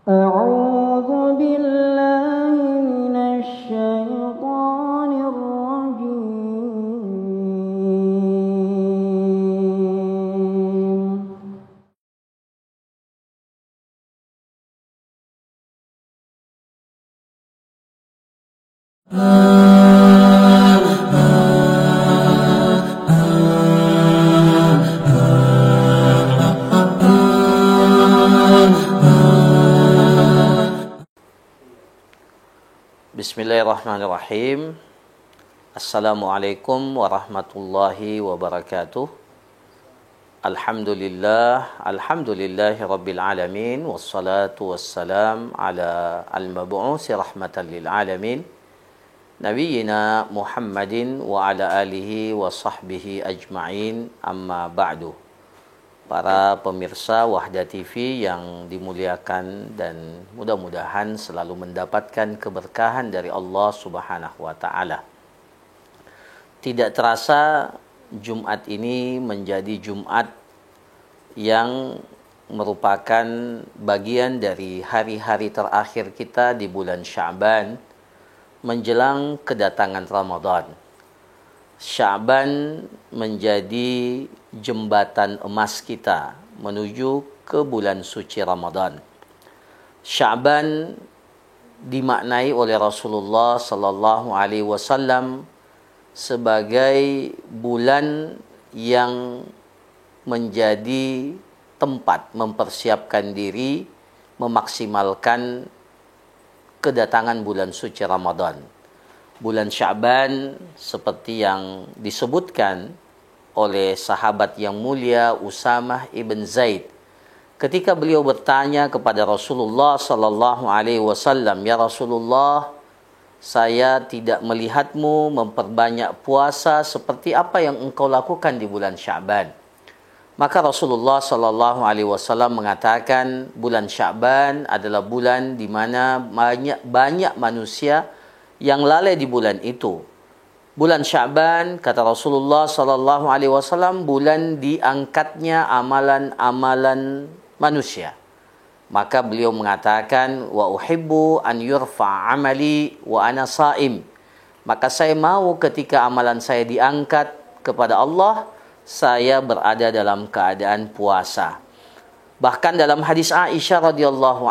أعوذ بالله من الشيطان الرجيم Bismillahirrahmanirrahim. Assalamualaikum warahmatullahi wabarakatuh. Alhamdulillahi rabbil alamin. Wassalatu wassalam ala al-mab'usi rahmatan lil alamin, Nabiyyina Muhammadin wa ala alihi wa sahbihi ajma'in, amma ba'du. Para pemirsa Wahda TV yang dimuliakan dan mudah-mudahan selalu mendapatkan keberkahan dari Allah Subhanahu wa taala. Tidak terasa Jumat ini menjadi Jumat yang merupakan bagian dari hari-hari terakhir kita di bulan Sya'ban menjelang kedatangan Ramadan. Sya'ban menjadi jembatan emas kita menuju ke bulan suci Ramadan. Sya'ban dimaknai oleh Rasulullah sallallahu alaihi wasallam sebagai bulan yang menjadi tempat mempersiapkan diri memaksimalkan kedatangan bulan suci Ramadan. Bulan Sya'ban seperti yang disebutkan oleh sahabat yang mulia Usamah ibn Zaid ketika beliau bertanya kepada Rasulullah sallallahu alaihi wasallam, "Ya Rasulullah, saya tidak melihatmu memperbanyak puasa seperti apa yang engkau lakukan di bulan Sya'ban." Maka Rasulullah sallallahu alaihi wasallam mengatakan, bulan Sya'ban adalah bulan di mana banyak manusia yang lalai di bulan itu. Bulan Sya'ban, kata Rasulullah sallallahu alaihi wasallam, bulan diangkatnya amalan-amalan manusia. Maka beliau mengatakan, "Wa uhibbu an yurfa' amali wa ana sha'im." Maka saya mau ketika amalan saya diangkat kepada Allah, saya berada dalam keadaan puasa. Bahkan dalam hadis Aisyah radhiyallahu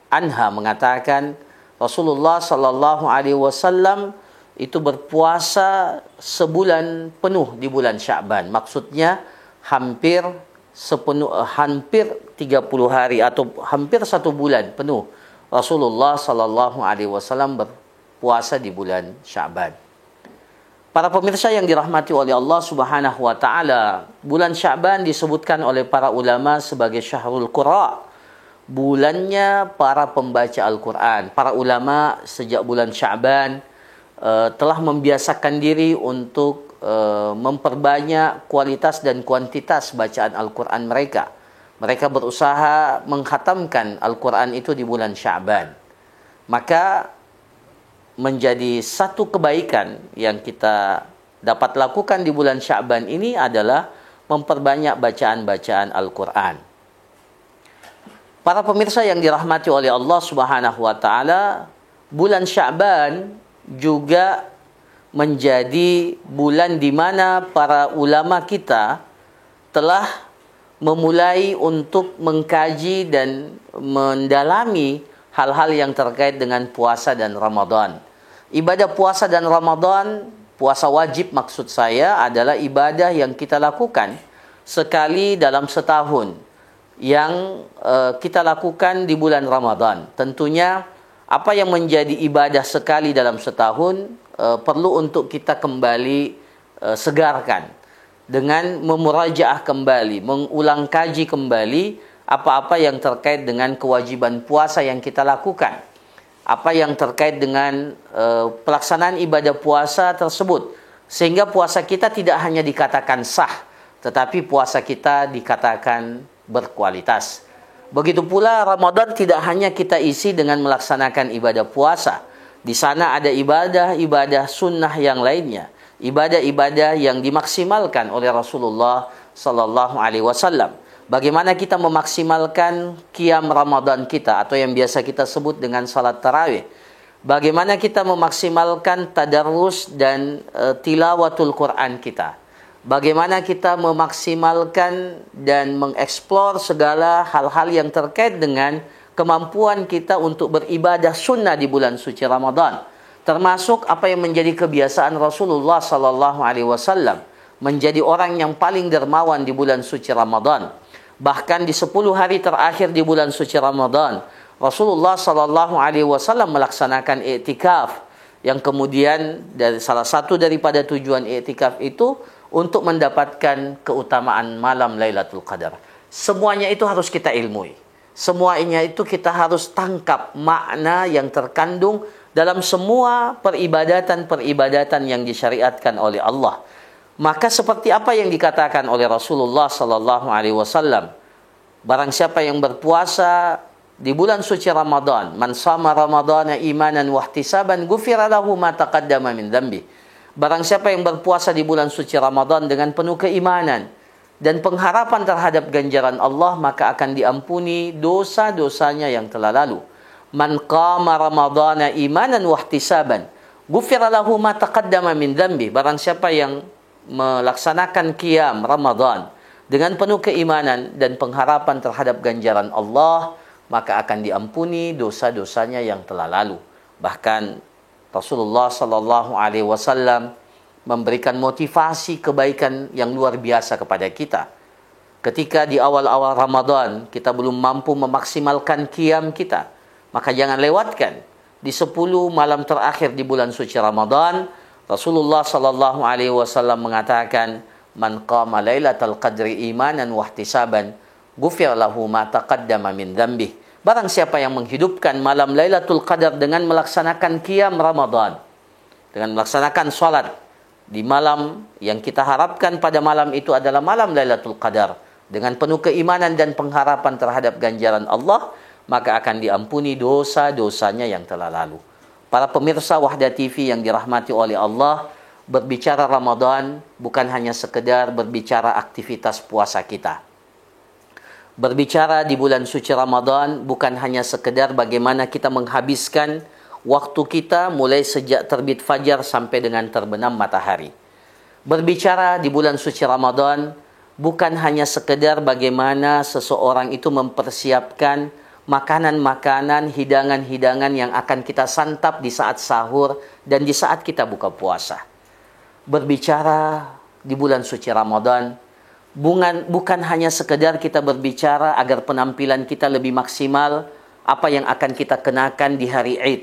anha mengatakan, Rasulullah sallallahu alaihi wasallam itu berpuasa sebulan penuh di bulan Sya'ban. Maksudnya hampir 30 hari atau hampir 1 bulan penuh Rasulullah sallallahu alaihi wasallam berpuasa di bulan Sya'ban. Para pemirsa yang dirahmati oleh Allah Subhanahu wa taala, bulan Sya'ban disebutkan oleh para ulama sebagai Syahrul Qurra, bulannya para pembaca Al-Qur'an. Para ulama sejak bulan Sya'ban telah membiasakan diri untuk memperbanyak kualitas dan kuantitas bacaan Al-Quran mereka. Mereka berusaha mengkhatamkan Al-Quran itu di bulan Sya'ban. Maka menjadi satu kebaikan yang kita dapat lakukan di bulan Sya'ban ini adalah memperbanyak bacaan-bacaan Al-Quran. Para pemirsa yang dirahmati oleh Allah Subhanahu wa taala, bulan Sya'ban juga menjadi bulan di mana para ulama kita telah memulai untuk mengkaji dan mendalami hal-hal yang terkait dengan puasa dan Ramadan. Ibadah puasa dan Ramadan, puasa wajib maksud saya, adalah ibadah yang kita lakukan sekali dalam setahun, yang kita lakukan di bulan Ramadan. Tentunya apa yang menjadi ibadah sekali dalam setahun perlu untuk kita kembali segarkan dengan memurajaah kembali, mengulang kaji kembali apa-apa yang terkait dengan kewajiban puasa yang kita lakukan, apa yang terkait dengan pelaksanaan ibadah puasa tersebut, sehingga puasa kita tidak hanya dikatakan sah, tetapi puasa kita dikatakan berkualitas. Begitu pula Ramadan tidak hanya kita isi dengan melaksanakan ibadah puasa. Di sana ada ibadah-ibadah sunnah yang lainnya, ibadah-ibadah yang dimaksimalkan oleh Rasulullah sallallahu alaihi wasallam. Bagaimana kita memaksimalkan qiyam Ramadan kita atau yang biasa kita sebut dengan salat tarawih. Bagaimana kita memaksimalkan tadarrus dan tilawatul Quran kita. Bagaimana kita memaksimalkan dan mengeksplor segala hal-hal yang terkait dengan kemampuan kita untuk beribadah sunnah di bulan suci Ramadan. Termasuk apa yang menjadi kebiasaan Rasulullah sallallahu alaihi wasallam, menjadi orang yang paling dermawan di bulan suci Ramadan. Bahkan di 10 hari terakhir di bulan suci Ramadan, Rasulullah sallallahu alaihi wasallam melaksanakan i'tikaf, yang kemudian dari salah satu daripada tujuan i'tikaf itu untuk mendapatkan keutamaan malam Lailatul Qadar. Semuanya itu harus kita ilmui. Semuanya itu kita harus tangkap makna yang terkandung dalam semua peribadatan-peribadatan yang disyariatkan oleh Allah. Maka seperti apa yang dikatakan oleh Rasulullah sallallahu alaihi wasallam, barang siapa yang berpuasa di bulan suci Ramadan, man shama ramadhana imanan wa ihtisaban ghufira lahu ma taqaddama min dhanbi. Barang siapa yang berpuasa di bulan suci Ramadan dengan penuh keimanan dan pengharapan terhadap ganjaran Allah, maka akan diampuni dosa-dosanya yang telah lalu. Man qama ramadhana imanan wa ihtisaban ghufira lahu ma taqaddama min dhanbi. Barang siapa yang melaksanakan qiyam Ramadan dengan penuh keimanan dan pengharapan terhadap ganjaran Allah, maka akan diampuni dosa-dosanya yang telah lalu. Bahkan Rasulullah sallallahu alaihi wasallam memberikan motivasi kebaikan yang luar biasa kepada kita. Ketika di awal-awal Ramadan kita belum mampu memaksimalkan qiyam kita, maka jangan lewatkan di 10 malam terakhir di bulan suci Ramadan. Rasulullah sallallahu alaihi wasallam mengatakan, man qama lailatal qadri imanan wa ihtisaban ghufira lahu ma taqaddama min dhanbi. Barang siapa yang menghidupkan malam Lailatul Qadar dengan melaksanakan qiyam Ramadan, dengan melaksanakan salat di malam yang kita harapkan pada malam itu adalah malam Lailatul Qadar, dengan penuh keimanan dan pengharapan terhadap ganjaran Allah, maka akan diampuni dosa-dosanya yang telah lalu. Para pemirsa Wahda TV yang dirahmati oleh Allah, berbicara Ramadan bukan hanya sekedar berbicara aktivitas puasa kita. Berbicara di bulan suci Ramadan bukan hanya sekedar bagaimana kita menghabiskan waktu kita mulai sejak terbit fajar sampai dengan terbenam matahari. Berbicara di bulan suci Ramadan bukan hanya sekedar bagaimana seseorang itu mempersiapkan makanan-makanan, hidangan-hidangan yang akan kita santap di saat sahur dan di saat kita buka puasa. Berbicara di bulan suci Ramadan bukan hanya sekedar kita berbicara agar penampilan kita lebih maksimal, apa yang akan kita kenakan di hari Id.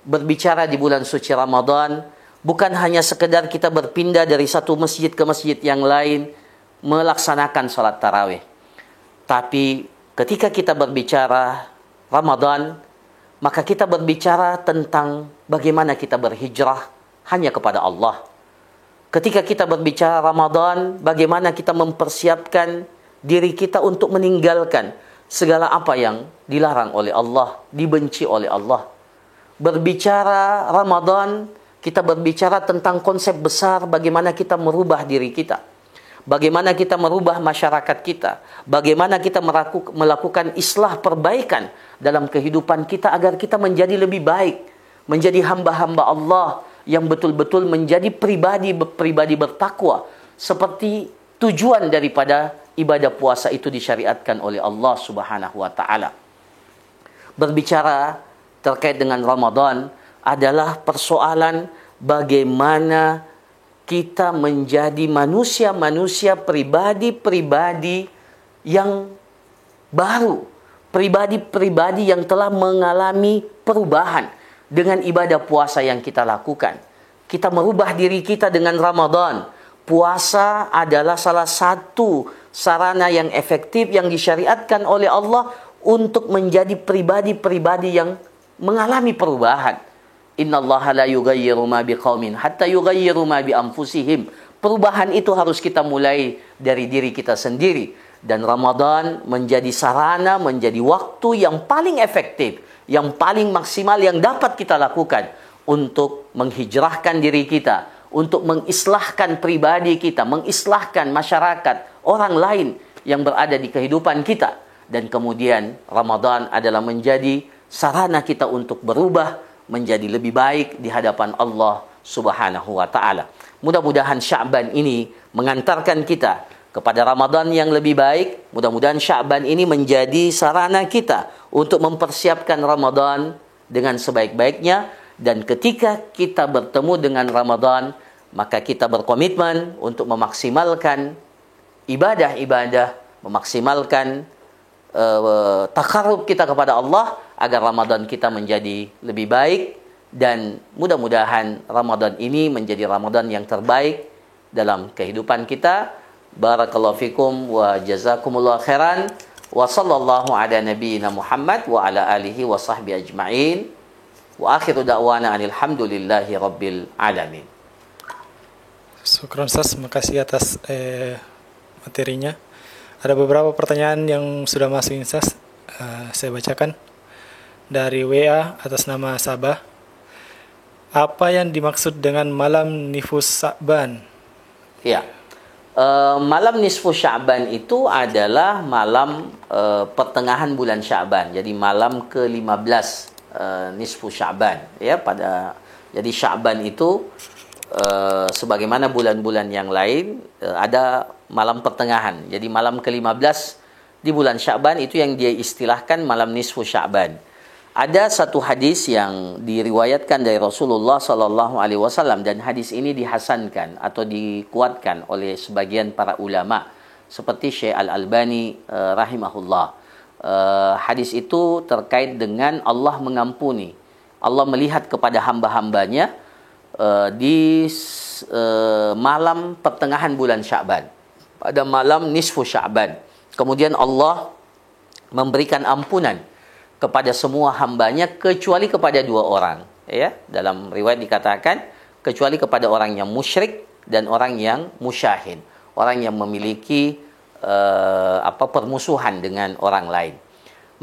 Berbicara di bulan suci Ramadan bukan hanya sekedar kita berpindah dari satu masjid ke masjid yang lain melaksanakan salat tarawih. Tapi ketika kita berbicara Ramadan, maka kita berbicara tentang bagaimana kita berhijrah hanya kepada Allah. Ketika kita berbicara Ramadan, bagaimana kita mempersiapkan diri kita untuk meninggalkan segala apa yang dilarang oleh Allah, dibenci oleh Allah. Berbicara Ramadan, kita berbicara tentang konsep besar bagaimana kita merubah diri kita. Bagaimana kita merubah masyarakat kita. Bagaimana kita melakukan islah perbaikan dalam kehidupan kita agar kita menjadi lebih baik. Menjadi hamba-hamba Allah yang betul-betul menjadi pribadi bertakwa. Seperti tujuan daripada ibadah puasa itu disyariatkan oleh Allah Subhanahu wa taala. Berbicara terkait dengan Ramadan adalah persoalan bagaimana kita menjadi manusia-manusia pribadi-pribadi yang baru, pribadi-pribadi yang telah mengalami perubahan dengan ibadah puasa yang kita lakukan. Kita merubah diri kita dengan Ramadan. Puasa adalah salah satu sarana yang efektif yang disyariatkan oleh Allah untuk menjadi pribadi-pribadi yang mengalami perubahan. Innallaha la yughayyiru ma biqaumin hatta yughayyiru ma bi anfusihim. Perubahan itu harus kita mulai dari diri kita sendiri, dan Ramadan menjadi sarana, menjadi waktu yang paling efektif, yang paling maksimal yang dapat kita lakukan untuk menghijrahkan diri kita, untuk mengislahkan pribadi kita, mengislahkan masyarakat, orang lain yang berada di kehidupan kita. Dan kemudian Ramadan adalah menjadi sarana kita untuk berubah menjadi lebih baik di hadapan Allah Subhanahu wa taala. Mudah-mudahan Sya'ban ini mengantarkan kita kepada Ramadan yang lebih baik. Mudah-mudahan Sya'ban ini menjadi sarana kita untuk mempersiapkan Ramadan dengan sebaik-baiknya, dan ketika kita bertemu dengan Ramadan, maka kita berkomitmen untuk memaksimalkan ibadah-ibadah, memaksimalkan takarrub kita kepada Allah agar Ramadan kita menjadi lebih baik, dan mudah-mudahan Ramadan ini menjadi Ramadan yang terbaik dalam kehidupan kita. Barakallahu fikum wa jazakumullah khairan wa sallallahu ala nabiyyina Muhammad wa ala alihi wa sahbihi ajma'in wa akhiru da'wana alhamdulillahi rabbil alamin. Syukran Ustaz, makasih atas materinya. Ada beberapa pertanyaan yang sudah masuk Ustaz. Saya bacakan dari WA atas nama Sabah. Apa yang dimaksud dengan malam Nifus Sya'ban? Ya, malam Nisfu Sya'ban itu adalah malam pertengahan bulan Sya'ban. Jadi malam ke-15 Nisfu Sya'ban. Ya, jadi Sya'ban itu sebagaimana bulan-bulan yang lain ada malam pertengahan. Jadi malam ke-15 di bulan Sya'ban itu yang dia istilahkan malam Nisfu Sya'ban. Ada satu hadis yang diriwayatkan dari Rasulullah sallallahu alaihi wasallam, dan hadis ini dihasankan atau dikuatkan oleh sebagian para ulama seperti Syekh Al-Albani rahimahullah. Hadis itu terkait dengan Allah mengampuni. Allah melihat kepada hamba-hambanya di malam pertengahan bulan Sya'ban, pada malam Nisfu Sya'ban. Kemudian Allah memberikan ampunan kepada semua hambanya kecuali kepada dua orang. Ya, dalam riwayat dikatakan kecuali kepada orang yang musyrik dan orang yang musyahid, orang yang memiliki permusuhan dengan orang lain.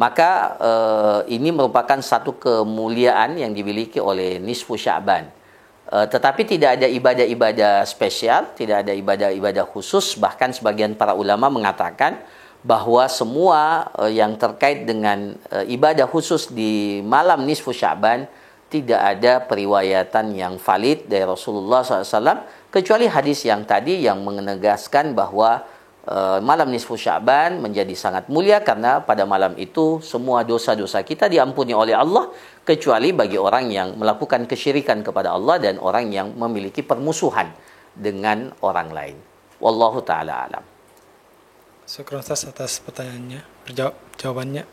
Maka ini merupakan satu kemuliaan yang dimiliki oleh Nisfu Sya'ban. Tetapi tidak ada ibadah-ibadah spesial, tidak ada ibadah-ibadah khusus. Bahkan sebagian para ulama mengatakan bahwa semua yang terkait dengan ibadah khusus di malam Nisfu Sya'ban tidak ada periwayatan yang valid dari Rasulullah SAW, kecuali hadis yang tadi yang menegaskan bahwa malam Nisfu Sya'ban menjadi sangat mulia karena pada malam itu semua dosa-dosa kita diampuni oleh Allah, kecuali bagi orang yang melakukan kesyirikan kepada Allah dan orang yang memiliki permusuhan dengan orang lain. Wallahu ta'ala alam. Syukran Ustaz atas pertanyaannya, jawabannya.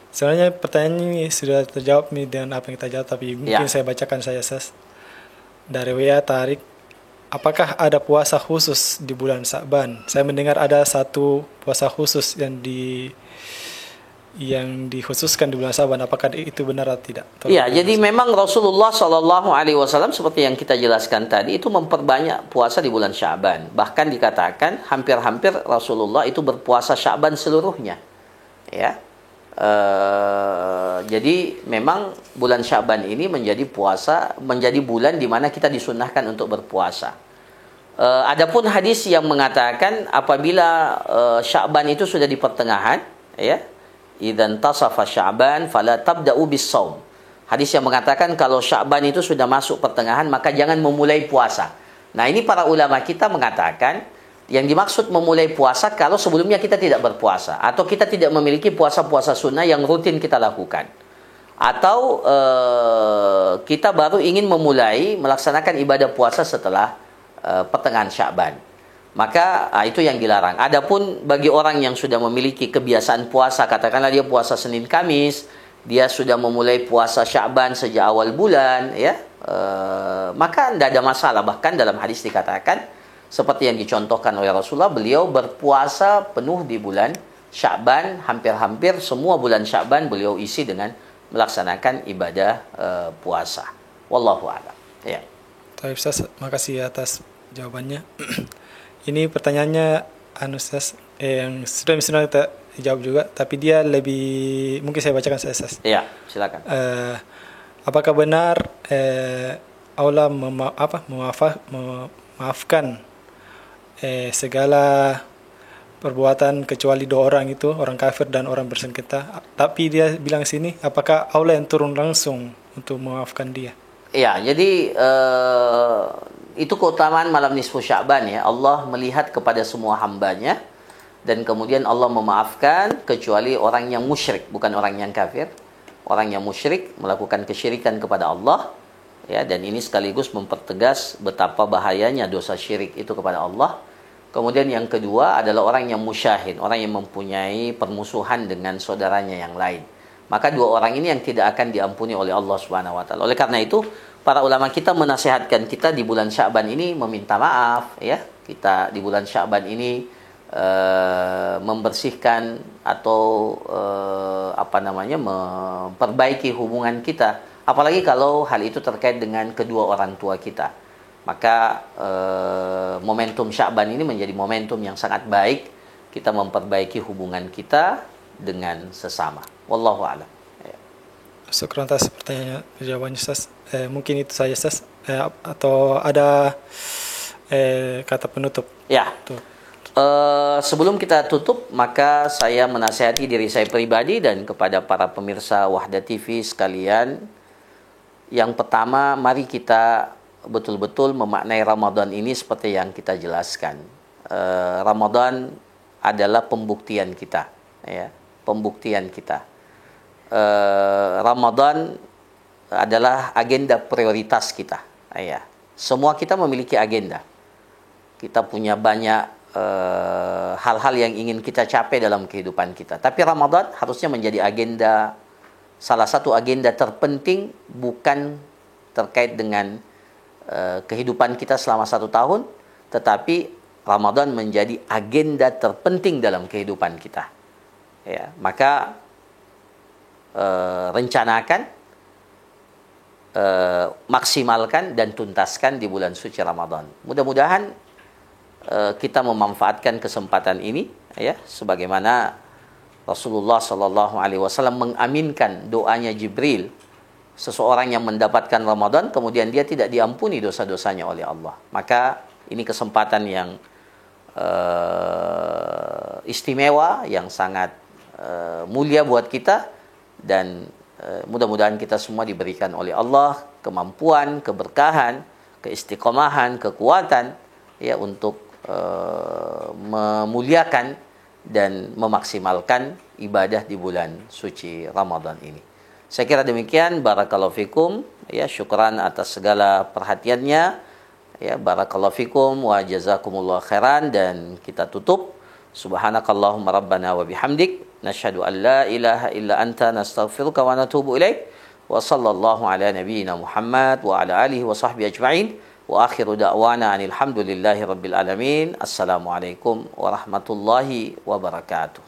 Sebenarnya pertanyaan ini sudah terjawab nih dengan apa yang kita jawab, tapi mungkin saya bacakan saya Ustaz. Dari WA Tarik, apakah ada puasa khusus di bulan Sya'ban? Saya mendengar ada satu puasa khusus yang dikhususkan di bulan Sya'ban. Apakah itu benar atau tidak? Ya, jadi memang Rasulullah SAW seperti yang kita jelaskan tadi itu memperbanyak puasa di bulan Sya'ban. Bahkan dikatakan hampir-hampir Rasulullah itu berpuasa Sya'ban seluruhnya. Ya, jadi memang bulan Sya'ban ini menjadi bulan di mana kita disunnahkan untuk berpuasa. Adapun hadis yang mengatakan apabila Sya'ban itu sudah di pertengahan, ya, idzan tasafa Sya'ban fala tabda'u bis-shaum. Hadis yang mengatakan kalau Sya'ban itu sudah masuk pertengahan maka jangan memulai puasa. Nah, ini para ulama kita mengatakan yang dimaksud memulai puasa kalau sebelumnya kita tidak berpuasa atau kita tidak memiliki puasa-puasa sunnah yang rutin kita lakukan, atau kita baru ingin memulai melaksanakan ibadah puasa setelah pertengahan Sya'ban. Maka itu yang dilarang. Adapun bagi orang yang sudah memiliki kebiasaan puasa, katakanlah dia puasa Senin Kamis, dia sudah memulai puasa Sya'ban sejak awal bulan, ya, maka tidak ada masalah. Bahkan dalam hadis dikatakan seperti yang dicontohkan oleh Rasulullah, beliau berpuasa penuh di bulan Sya'ban, hampir-hampir semua bulan Sya'ban beliau isi dengan melaksanakan ibadah puasa. Wallahu a'lam. Ya. Baik Ustaz, makasih atas jawabannya. Ini pertanyaannya Ustaz, yang sudah kita jawab juga, tapi dia lebih, mungkin saya bacakan Ustaz. Iya, silakan. Apakah benar Allah memaafkan segala perbuatan kecuali dua orang itu, orang kafir dan orang bersengketa. Tapi dia bilang sini, apakah Allah yang turun langsung untuk memaafkan dia? Ya, jadi itu keutamaan malam nisfu Sya'ban ya. Allah melihat kepada semua hambanya dan kemudian Allah memaafkan kecuali orang yang musyrik, bukan orang yang kafir. Orang yang musyrik melakukan kesyirikan kepada Allah ya, dan ini sekaligus mempertegas betapa bahayanya dosa syirik itu kepada Allah. Kemudian yang kedua adalah orang yang musyahid, orang yang mempunyai permusuhan dengan saudaranya yang lain. Maka dua orang ini yang tidak akan diampuni oleh Allah Subhanahu wa taala. Oleh karena itu, para ulama kita menasihatkan kita di bulan Sya'ban ini meminta maaf ya. Kita di bulan Sya'ban ini membersihkan atau memperbaiki hubungan kita, apalagi kalau hal itu terkait dengan kedua orang tua kita. Maka momentum Sya'ban ini menjadi momentum yang sangat baik kita memperbaiki hubungan kita dengan sesama. Wallahu a'lam. Syukran atas jawabannya, Ustaz. Mungkin itu saja, Ustaz. Atau ada kata penutup? Ya. Sebelum kita tutup, maka saya menasihati diri saya pribadi dan kepada para pemirsa Wahda TV sekalian. Yang pertama, mari kita betul-betul memaknai Ramadan ini seperti yang kita jelaskan. Ramadan adalah pembuktian kita, ya, pembuktian kita. Ramadan adalah agenda prioritas kita, ya. Semua kita memiliki agenda. Kita punya banyak hal-hal yang ingin kita capai dalam kehidupan kita. Tapi Ramadan harusnya menjadi agenda, salah satu agenda terpenting, bukan terkait dengan kehidupan kita selama 1 tahun, tetapi Ramadan menjadi agenda terpenting dalam kehidupan kita. Ya, maka rencanakan, maksimalkan dan tuntaskan di bulan suci Ramadan. Mudah-mudahan kita memanfaatkan kesempatan ini ya, sebagaimana Rasulullah sallallahu alaihi wasallam mengaminkan doanya Jibril, seseorang yang mendapatkan Ramadan kemudian dia tidak diampuni dosa-dosanya oleh Allah. Maka ini kesempatan yang istimewa, yang sangat mulia buat kita, dan mudah-mudahan kita semua diberikan oleh Allah kemampuan, keberkahan, keistiqomahan, kekuatan ya untuk memuliakan dan memaksimalkan ibadah di bulan suci Ramadan ini. Saya kira demikian. Barakallahu fikum ya, syukran atas segala perhatiannya ya, barakallahu fikum wa jazakumullah khairan. Dan kita tutup, subhanakallahumma rabbana wa bihamdik nasyhadu an la ilaha illa anta nastaghfiruka wa natubu ilaik wa sallallahu ala nabiyyina Muhammad wa ala alihi wa sahbihi ajma'in. Wa akhiru da'wana anil hamdulillahi rabbil alamin. Assalamualaikum warahmatullahi wabarakatuh.